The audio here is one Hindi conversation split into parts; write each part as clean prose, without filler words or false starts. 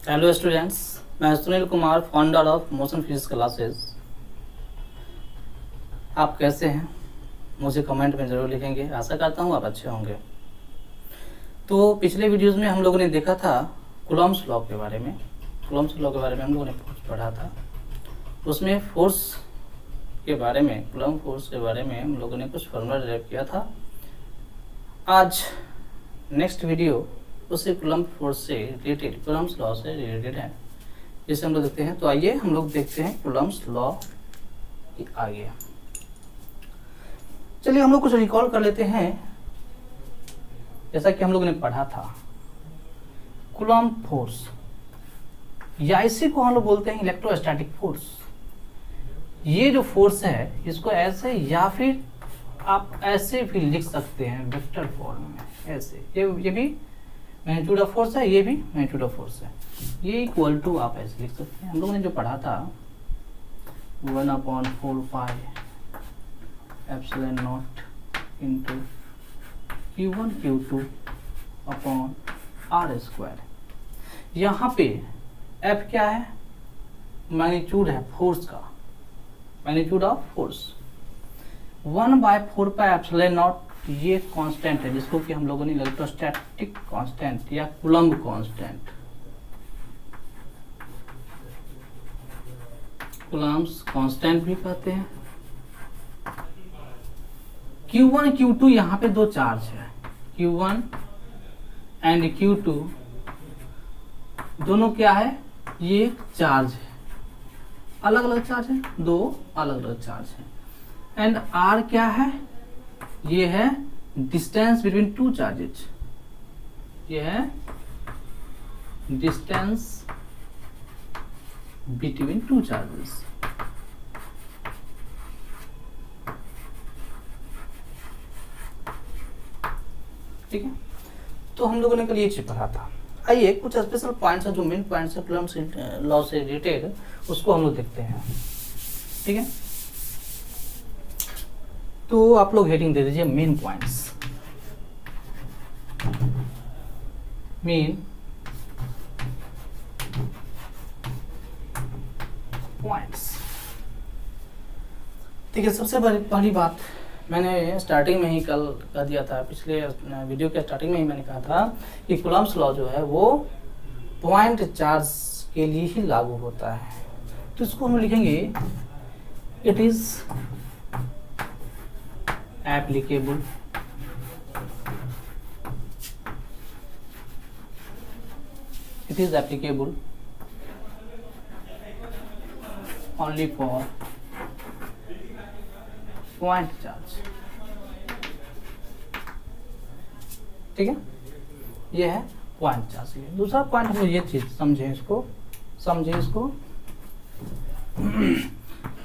हेलो स्टूडेंट्स, मैं Sunil Kumar, founder of motion physics classes. आप कैसे हैं? मुझे कमेंट में ज़रूर लिखेंगे। आशा करता हूँ आप अच्छे होंगे। तो पिछले वीडियोस में हम लोगों ने देखा था कूलॉम्स लॉ के बारे में। कूलॉम्स लॉ के बारे में हम लोगों ने पढ़ा था। उसमें फोर्स के बारे में, कूलॉम फोर्स के बारे में हम लोगों ने कुछ फॉर्मूला डेराइव किया था। आज नेक्स्ट वीडियो उसी कूलॉम फोर्स से रिलेटेड, कूलॉम्स लॉ से रिलेटेड है, जिसे हम लोग देखते हैं। तो आइए हम लोग देखते हैं कूलॉम्स लॉ आगे। चलिए हम लोग कुछ रिकॉल कर लेते हैं। जैसा कि हम लोगों ने पढ़ा था कूलॉम फोर्स, या इसी को हम लोग बोलते हैं इलेक्ट्रोस्टैटिक फोर्स। ये जो फोर्स है इसको ऐसे या फिर आप ऐसे भी लिख सकते हैं वेक्टर फॉर्म में, ऐसे। ये भी मैग्नीट्यूड ऑफ फोर्स है, ये भी मैग्नीट्यूड ऑफ फोर्स है। ये इक्वल टू आप ऐसे लिख सकते हैं। हम लोगों ने जो पढ़ा था 1/4 pi epsilon not into Q1 Q2 upon R square. यहाँ पे F क्या है? मैग्नीट्यूड है फोर्स का, magnitude of force. 1/4 pi epsilon not ये कांस्टेंट है, जिसको कि हम लोगों ने इलेक्ट्रोस्टैटिक कांस्टेंट या कूलम्ब कांस्टेंट, कूलम्ब्स कांस्टेंट भी कहते हैं। Q1 Q2 यहाँ पे दो चार्ज है, Q1 एंड Q2 दोनों क्या है? ये चार्ज है, अलग अलग चार्ज है, दो अलग अलग चार्ज है। एंड R क्या है? ये है डिस्टेंस बिटवीन टू चार्जेज, ये है डिस्टेंस बिटवीन टू चार्जेस। ठीक है, तो हम लोगों ने कल ये चीज पढ़ा था। आइए कुछ स्पेशल पॉइंट्स है, जो मेन पॉइंट्स है कूलम्ब्स लॉ से रिलेटेड, उसको हम लोग देखते हैं। ठीक है, तो आप लोग हेडिंग दे दीजिए मेन पॉइंट्स। Main points. ठीक है, सबसे पहली बात मैंने स्टार्टिंग में ही कल कह दिया था, पिछले वीडियो के स्टार्टिंग में ही मैंने कहा था कि कूलम्ब्स लॉ जो है वो पॉइंट चार्ज के लिए ही लागू होता है। तो इसको हम लिखेंगे it is applicable only for point charge। ठीक है, ये है पॉइंट चार्ज। दूसरा पॉइंट हम ये चीज समझें इसको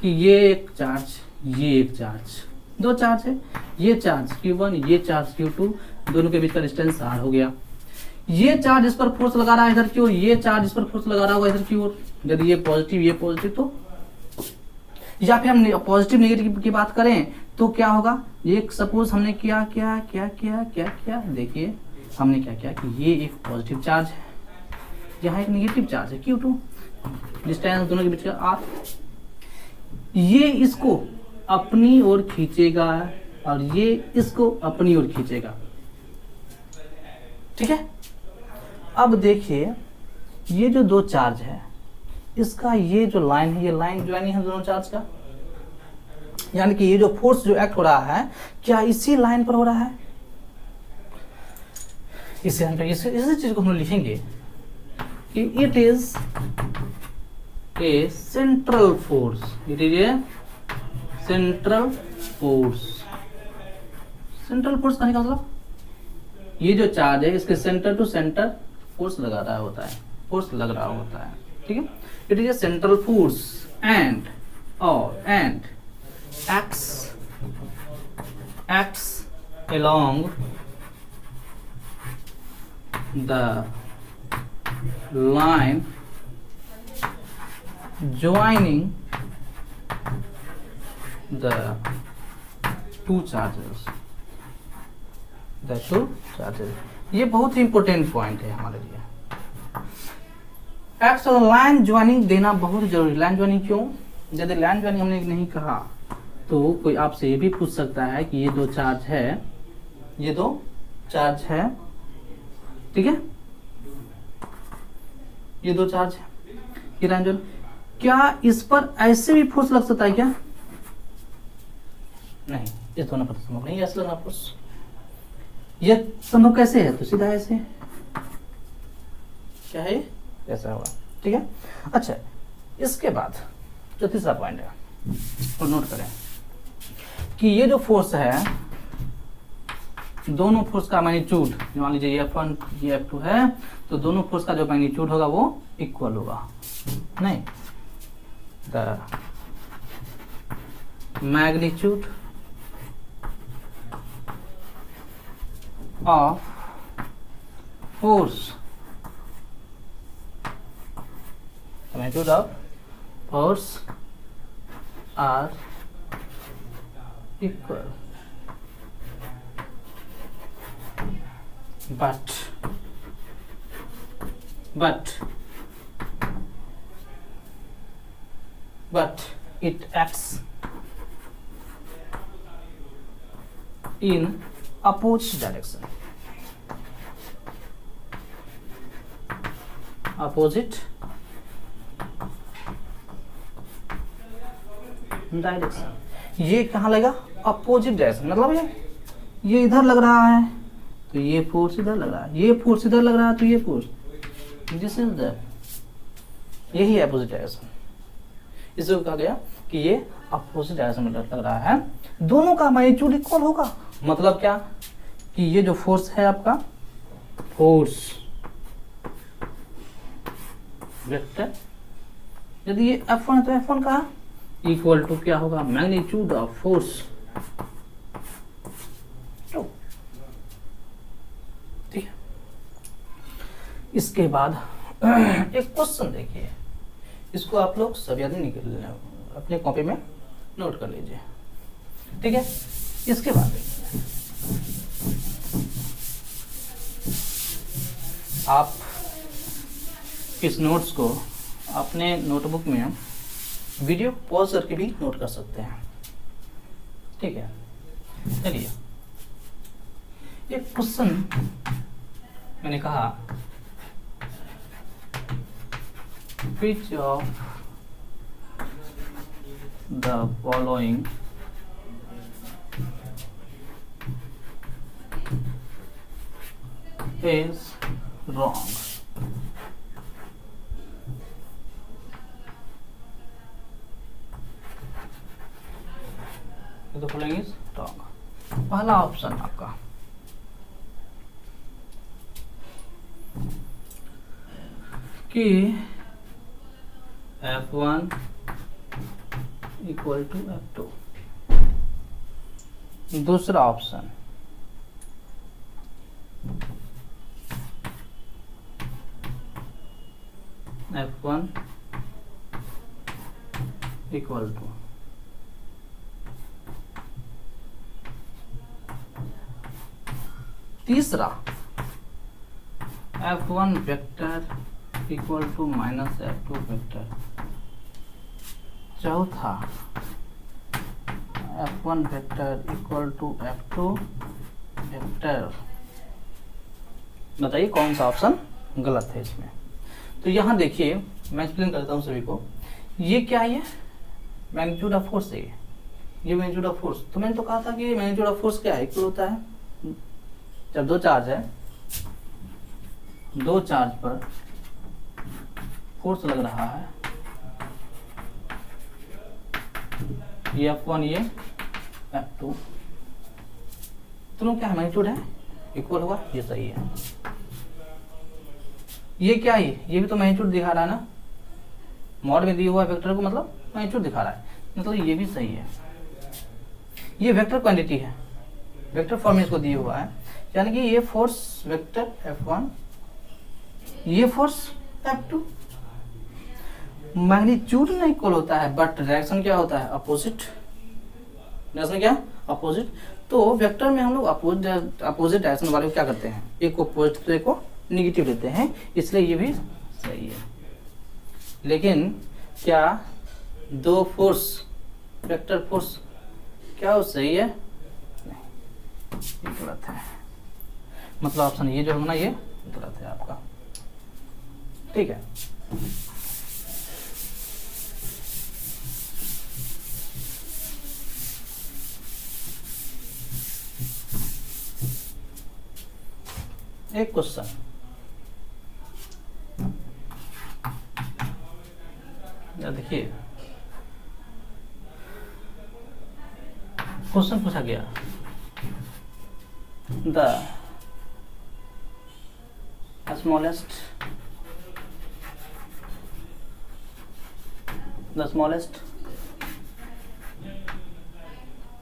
कि ये एक चार्ज, ये एक चार्ज, दो चार्ज है। ये चार्ज Q1, ये चार्ज Q2, दोनों के बीच का डिस्टेंस R हो गया। ये चार्ज इस पर फोर्स लगा रहा है इधर की ओर, ये चार्ज इस पर फोर्स लगा रहा होगा इधर की ओर। यदि ये पॉजिटिव तो, या फिर हम पॉजिटिव नेगेटिव की बात करें तो क्या होगा? ये सपोज हमने क्या देखिए, हमने क्या किया कि ये एक पॉजिटिव चार्ज है, यहाँ एक नेगेटिव चार्ज है Q2, डिस्टेंस दोनों के बीच का R। ये इसको अपनी ओर खींचेगा और ये इसको अपनी ओर खींचेगा। ठीक है, अब देखिए ये जो दो चार्ज है, इसका ये जो लाइन है, ये लाइन ज्वाइनिंग है दोनों चार्ज का। यानी कि ये जो फोर्स जो एक्ट हो रहा है, क्या इसी लाइन पर हो रहा है? इसी चीज को हम लिखेंगे कि it is a central force. It is a central force. Central force का मतलब ये जो चार्ज है इसके सेंटर टू सेंटर फोर्स लगा रहा होता है, फोर्स लग रहा होता है। ठीक है, it is a central force and acts along the line joining the two charges। ये बहुत ही इंपॉर्टेंट पॉइंट है हमारे लिए। एक्स और लाइन ज्वाइनिंग देना बहुत जरूरी। लाइन ज्वाइनिंग क्यों? यदि लाइन ज्वाइनिंग हमने नहीं कहा तो कोई आपसे ये भी पूछ सकता है कि ये दो चार्ज है, ये दो चार्ज है, ठीक है, ये दो चार्ज है, ये लाइन ज्वाइनिंग, क्या इस पर ऐसे भी फोर्स लग सकता है क्या? नहीं, ये दोनों पर संभव नहीं, ऐसे लगना फोर्स। ये संभव कैसे है? तो सीधा ऐसे, क्या है, ऐसा होगा, ठीक है। अच्छा, इसके बाद जो तीसरा पॉइंट है और नोट करें कि ये जो फोर्स है, दोनों फोर्स का मैग्नीट्यूड, मान लीजिए F1 ये F2 है, तो दोनों फोर्स का जो मैग्नीट्यूड होगा वो इक्वल होगा। नहीं, the magnitude of force, magnitude of force are equal, but it acts in opposite direction, opposite direction. ये कहाँ लगा? अपोजिट डायरेक्शन, मतलब ये इधर लग रहा है तो ये फोर्स इधर लग रहा है, ये फोर्स इधर लग रहा है तो ये फोर्स, दिस इज द, यही अपोजिट डायरेक्शन। इसको कहा गया कि ये अपोजिट डायरेक्शन में लग रहा है, दोनों का मैग्नीट्यूड इक्वल होगा। मतलब क्या कि ये जो फोर्स है आपका, फोर्स वेक्टर, यदि ये F1 है तो F1 का इक्वल टू क्या होगा? मैग्नीट्यूड ऑफ फोर्स टू, ठीक है। इसके बाद एक क्वेश्चन देखिए, इसको आप लोग सभी आदमी अपने कॉपी में नोट कर लीजिए, ठीक है। इसके बाद आप इस नोट्स को अपने नोटबुक में वीडियो पॉज करके भी नोट कर सकते हैं, ठीक है। चलिए, एक क्वेश्चन मैंने कहा, which of the following is wrong? The following is wrong. पहला ऑप्शन आपका कि F1 इक्वल टू F2। दूसरा ऑप्शन F1 इक्वल टू, तीसरा F1 vector equal to minus F2 vector, चौथा F1 vector equal to F2 vector. बताइए कौन सा ऑप्शन गलत है इसमें? तो यहाँ देखिए, मैं एक्सप्लेन करता हूँ सभी को। ये क्या है? मैग्नीट्यूड ऑफ फोर्स है, ये मैग्नीट्यूड ऑफ फोर्स। तो मैंने तो कहा था कि मैग्नीट्यूड ऑफ फोर्स क्या है? इक्वल होता है जब दो चार्ज है, दो चार्ज पर फोर्स लग रहा है, ये F1 ये F2, दोनों क्या है? मैग्नीट्यूड है, इक्वल होगा, ये सही है। ये क्या है? ये भी तो मैग्नीट्यूड दिखा रहा है ना, मॉड में दिया हुआ वेक्टर को मतलब मैग्नीट्यूड दिखा रहा है, मतलब ये भी सही है। ये वेक्टर क्वांटिटी है, वेक्टर फॉर्म में इसको दिया हुआ है, यानी कि ये फोर्स वेक्टर F1, ये फोर्स F2। मैग्नीट्यूड नहीं इक्वल होता है, बट डायरेक्शन क्या होता है? अपोजिट। डायरेक्शन क्या? अपोजिट। तो वेक्टर में हम लोग अपोजिट डायरेक्शन वाले को क्या करते हैं? एक को पॉजिटिव तो एक को निगेटिव लेते हैं, इसलिए ये भी सही है। लेकिन क्या दो फोर्स वेक्टर फोर्स क्या वो सही है? नहीं, ये गलत है। मतलब ऑप्शन ये जो है ना ये गलत है आपका। ठीक है, एक क्वेश्चन देखिए, क्वेश्चन पूछा गया द smallest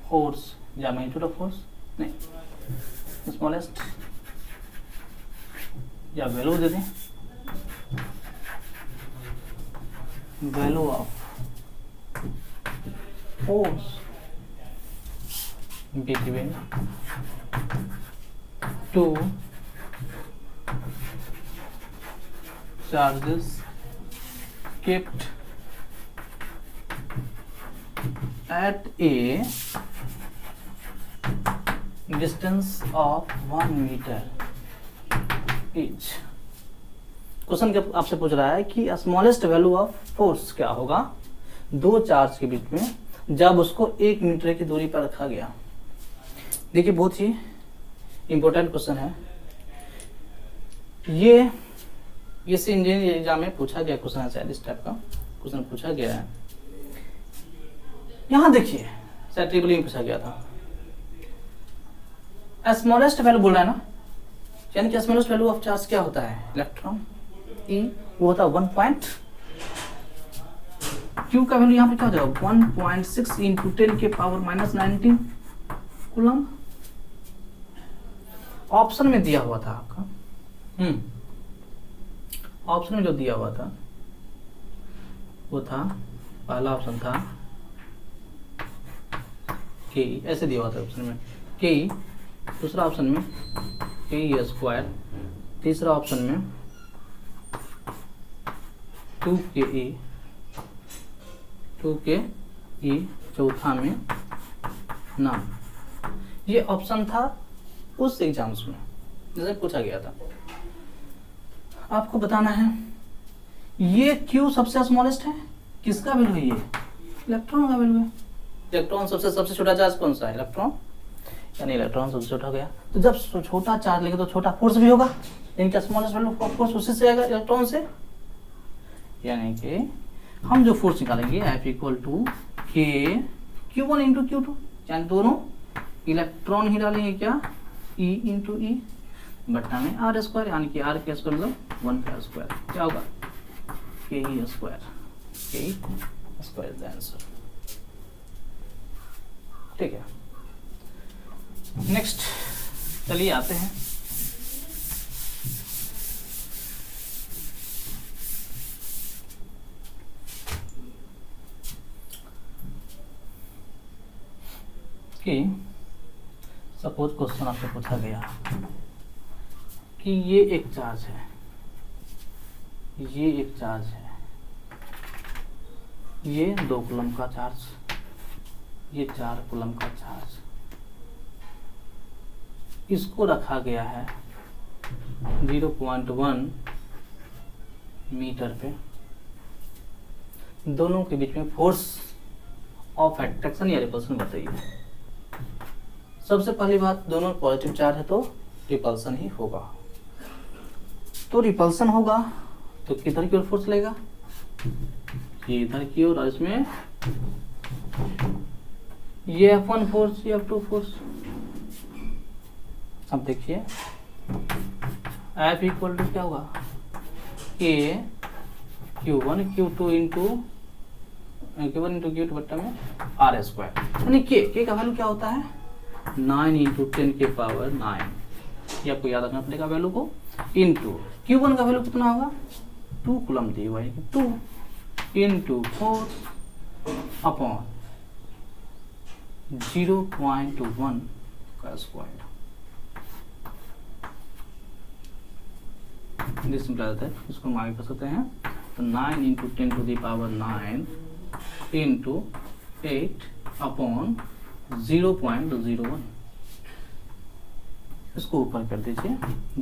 force या magnitude of force नहीं, smallest या वैल्यू दे दें, value of force between two charges kept at a distance of 1 meter each। Question आपसे पूछ रहा है कि स्मॉलेस्ट वैल्यू ऑफ फोर्स क्या होगा दो चार्ज के बीच में जब उसको 1 मीटर की दूरी पर रखा गया। देखिए, बहुत ही इंपॉर्टेंट क्वेश्चन है ये। इस इंजीनियरिंग एग्जाम में पूछा गया क्वेश्चन है, शायद इस टाइप का क्वेश्चन पूछा गया है। यहाँ देखिए, शायद ट्रिपल में पूछा गया था। स्मॉलेस्ट वैल्यू बोल रहा है ना, यानी कि स्मॉलेस्ट वैल्यू ऑफ चार्ज क्या होता है? इलेक्ट्रॉन ई, वो होता है 1 पॉइंट, क्यू का वैल्यू यहाँ पे क्या हो जाएगा 1.6 इंटू 10 के पावर -19 कूलम। ऑप्शन में दिया हुआ था आपका, ऑप्शन में जो दिया हुआ था वो था, पहला ऑप्शन था के, ऐसे दिया हुआ था ऑप्शन में के, दूसरा ऑप्शन में के स्क्वायर, तीसरा ऑप्शन में 2ke, चौथा में ना। ये ऑप्शन था उस एग्जाम्स में जैसे पूछा गया था। आपको बताना है ये क्यू सबसे स्मॉलेस्ट है, किसका वैल्यू है? ये इलेक्ट्रॉन का वैल्यू है। इलेक्ट्रॉन सबसे छोटा चार्ज कौन सा है? इलेक्ट्रॉन, यानी इलेक्ट्रॉन सबसे छोटा हो गया। तो जब छोटा चार्ज लेंगे तो छोटा फोर्स भी होगा, इनका स्मॉलेस्ट वैल्यू ऑफ फोर्स उसी से आएगा, इलेक्ट्रॉन से। यानी कि हम जो फोर्स निकालेंगे F इक्वल टू के Q1 इंटू Q2, यानी दोनों इलेक्ट्रॉन ही डालेंगे क्या, E इंटू ई बट्टा में आर स्क्वायर, यानी कि आर के स्क्वायर मतलब 1 का स्क्वायर, क्या होगा के स्क्वायर, के स्क्वायर इज द आंसर। ठीक है, नेक्स्ट चलिए आते हैं कि सपोज क्वेश्चन आपसे पूछा गया कि ये एक चार्ज है, ये एक चार्ज है, ये 2 कूलम का चार्ज, ये 4 कूलम का चार्ज, इसको रखा गया है 0.1 मीटर पे। दोनों के बीच में फोर्स ऑफ अट्रैक्शन या रिपल्सन बताइए। सबसे पहली बात, दोनों पॉजिटिव चार्ज है तो रिपल्सन ही होगा। तो रिपल्सन होगा तो किधर की ओर फोर्स लगेगा, ये इधर की ओर, और इसमें ये F1 फोर्स, ये F2 फोर्स। अब देखिए F इक्वल टू क्या होगा, के Q1 Q2 इंटू Q2 बट्टा में आर स्क्वायर, यानी के का वैल्यू क्या होता है 9 इंटू 10 के पावर 9, ये आपको याद रखना पड़ेगा वैल्यू को, इंटू Q1 का वैल्यू कितना होगा 2 कूलम दी हुआ है, 2 इंटू 4 अपॉन 0.1 का स्क्वायर। सिंपल आता है, इसको हम आगे कर सकते हैं। तो 9 into 10 to the power 9 into 8 upon 0.01, इसको ऊपर कर दीजिए,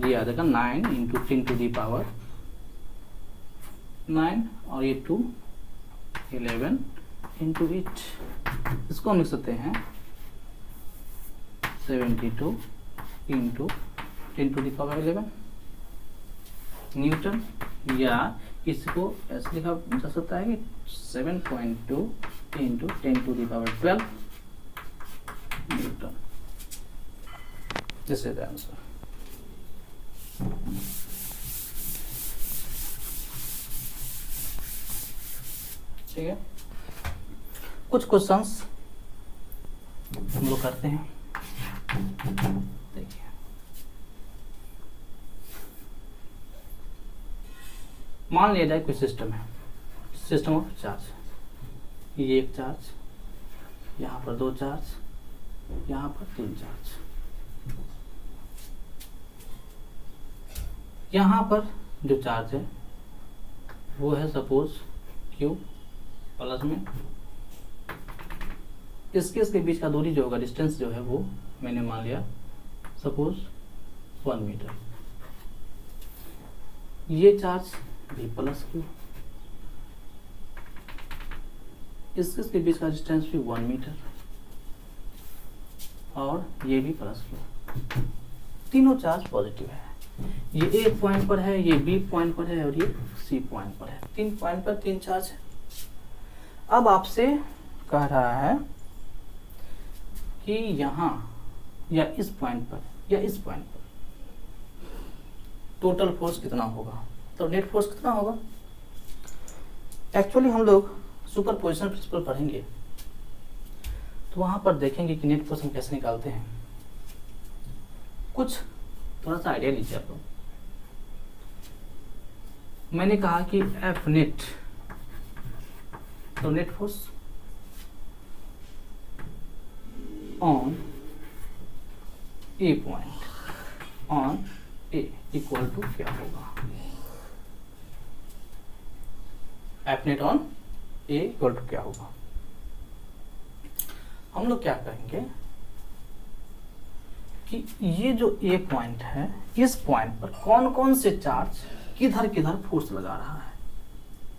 ये आ जाएगा 9 इंटू 10 टू द पावर 9 और ये 2 11 इंटू 8, इसको हम लिख सकते हैं 72 into 10 to the power 11 newton, या इसको ऐसे लिखा जा सकता है कि 7.2 into 10 to the power 12 newton. This is the answer. ठीक है, कुछ क्वेश्चंस हम लोग करते हैं। देखिए, मान लिया जाए कोई सिस्टम है, सिस्टम ऑफ चार्ज, ये एक चार्ज, यहाँ पर 2 चार्ज, यहाँ पर 3 चार्ज, यहाँ पर जो चार्ज है वो है सपोज Q प्लस में, इसके बीच का दूरी जो होगा, डिस्टेंस जो है वो मैंने मान लिया सपोज 1 मीटर, ये चार्ज V प्लस Q, इसके बीच का डिस्टेंस भी 1 मीटर, और ये भी प्लस Q, तीनों चार्ज पॉजिटिव है, ये A पॉइंट पर है, ये B पॉइंट पर है, और ये C पॉइंट पर है, 3 पॉइंट पर 3 चार्ज है। अब आपसे कह रहा है कि यहाँ या इस पॉइंट पर या इस पॉइंट पर टोटल फोर्स कितना होगा, तो नेट फोर्स कितना होगा। एक्चुअली हम लोग सुपरपोजिशन प्रिंसिपल पढ़ेंगे तो वहां पर देखेंगे कि नेट फोर्स हम कैसे निकालते हैं। कुछ थोड़ा सा आइडिया लीजिए आप लोग। मैंने कहा कि एफ नेट, तो net force on A point on A equal to क्या होगा, F net on A equal to क्या होगा। हम लोग क्या करेंगे कि ये जो ए पॉइंट है, इस पॉइंट पर कौन कौन से चार्ज किधर किधर फोर्स लगा रहा है,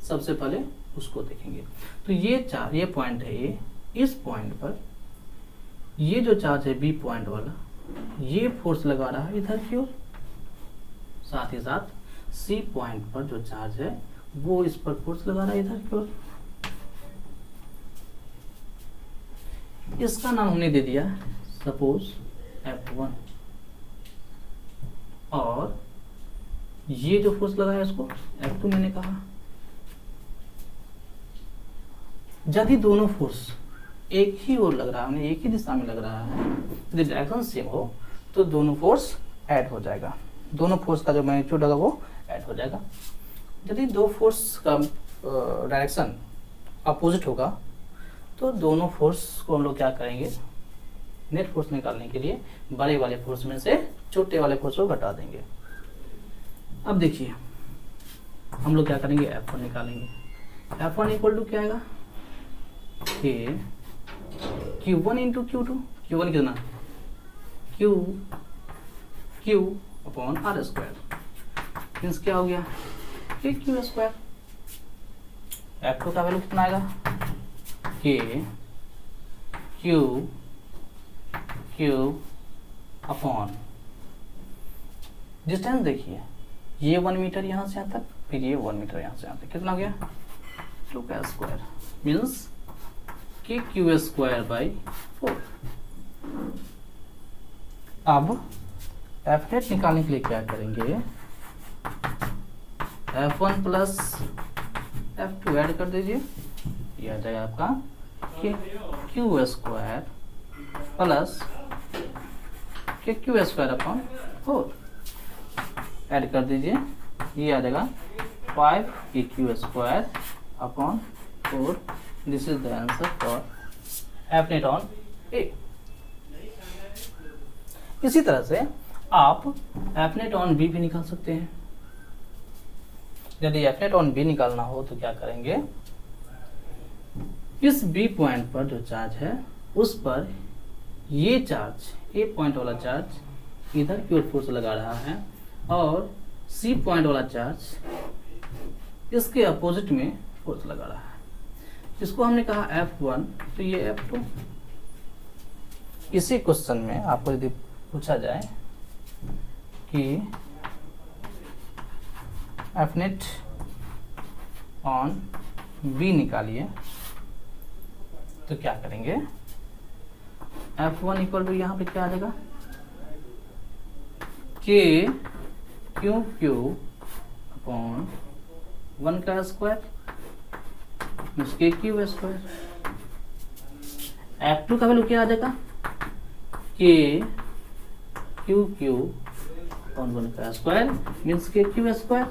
सबसे पहले उसको देखेंगे। तो ये पॉइंट है ए, इस पॉइंट पर ये जो चार्ज है बी पॉइंट वाला, ये फोर्स लगा रहा है इधर की ओर, साथ ही साथ सी पॉइंट पर जो चार्ज है वो इस पर फोर्स लगा रहा है इधर की ओर। इसका नाम हमने दे दिया सपोज F1, और ये जो फोर्स लगा है इसको F2 मैंने कहा। यदि दोनों फोर्स एक ही ओर लग रहा है, एक ही दिशा में लग रहा है, यदि डायरेक्शन सेम हो तो दोनों फोर्स ऐड हो जाएगा, दोनों फोर्स का जो मैग्नीट्यूड होगा वो ऐड हो जाएगा। यदि दो फोर्स का डायरेक्शन अपोजिट होगा तो दोनों फोर्स को हम लोग क्या करेंगे, नेट फोर्स निकालने के लिए बड़े वाले फोर्स में से छोटे वाले फोर्स को घटा देंगे। अब देखिए हम लोग क्या करेंगे, F1 निकालेंगे। F1 इक्वल टू क्या आएगा, Q1 इंटू Q2, Q1 कितना, Q upon R square, means क्या हो गया Q स्क्वायर। F2 का वैल्यू कितना आएगा, Q अपॉन डिस्टेंस देखिए, ये 1 मीटर यहाँ से यहाँ तक, फिर ये 1 मीटर यहाँ से यहाँ तक, कितना हो गया 2 का स्क्वायर, मीन्स कि Q स्क्वायर बाई 4। अब एफ नेट निकालने के लिए क्या करेंगे, F1 प्लस F2 ऐड कर दीजिए, ये आ जाएगा आपका कि Q square plus Q square upon 4 add कर दीजिए, ये आ जाएगा 5 Q square upon 4। This is the answer for F net on A. इसी तरह से आप एफ नेट ऑन बी भी निकाल सकते हैं। यदि एफ नेट ऑन बी निकालना हो तो क्या करेंगे, इस बी पॉइंट पर जो चार्ज है उस पर ये चार्ज, ए पॉइंट वाला चार्ज इधर की ओर फोर्स लगा रहा है और सी पॉइंट वाला चार्ज इसके अपोजिट में फोर्स लगा रहा है। इसको हमने कहा F1, तो ये F2। इसी क्वेश्चन में आपको यदि पूछा जाए कि एफ नेट ऑन बी निकालिए तो क्या करेंगे, F1 इक्वल टू यहाँ पे क्या आ जाएगा, के क्यू क्यू अपॉन 1 का स्क्वायर के क्यू स्क्वायर। F2 का वैल्यू क्या आ जाएगा, के क्यू क्यू अपॉन 1 का स्क्वायर मीन्स के क्यू स्क्वायर।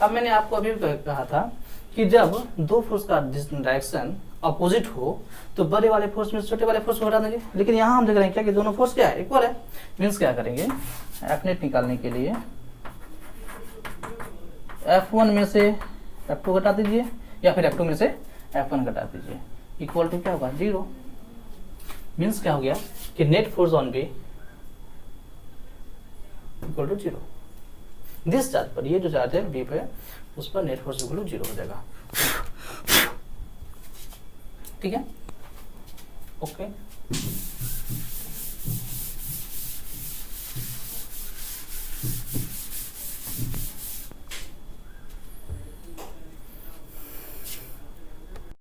अब मैंने आपको अभी कहा था कि जब दो फोर्स का डायरेक्शन अपोजिट हो तो बड़े वाले फोर्स में छोटे वाले फोर्स को हटा देंगे, लेकिन यहाँ हम देख रहे हैं क्या कि दोनों फोर्स क्या है, इक्वल है। मीन्स क्या करेंगे, एफ नेट निकालने के लिए F1 में से F2 घटा दीजिए या फिर F2 में से F1 घटा दीजिए, इक्वल टू क्या होगा, 0। मीन्स क्या हो गया कि net force on B equal to 0। This charge पर, ये जो चार्ज है बी पे, उस पर नेट फोर्स इक्वल टू 0 हो जाएगा। ठीक है, ओके।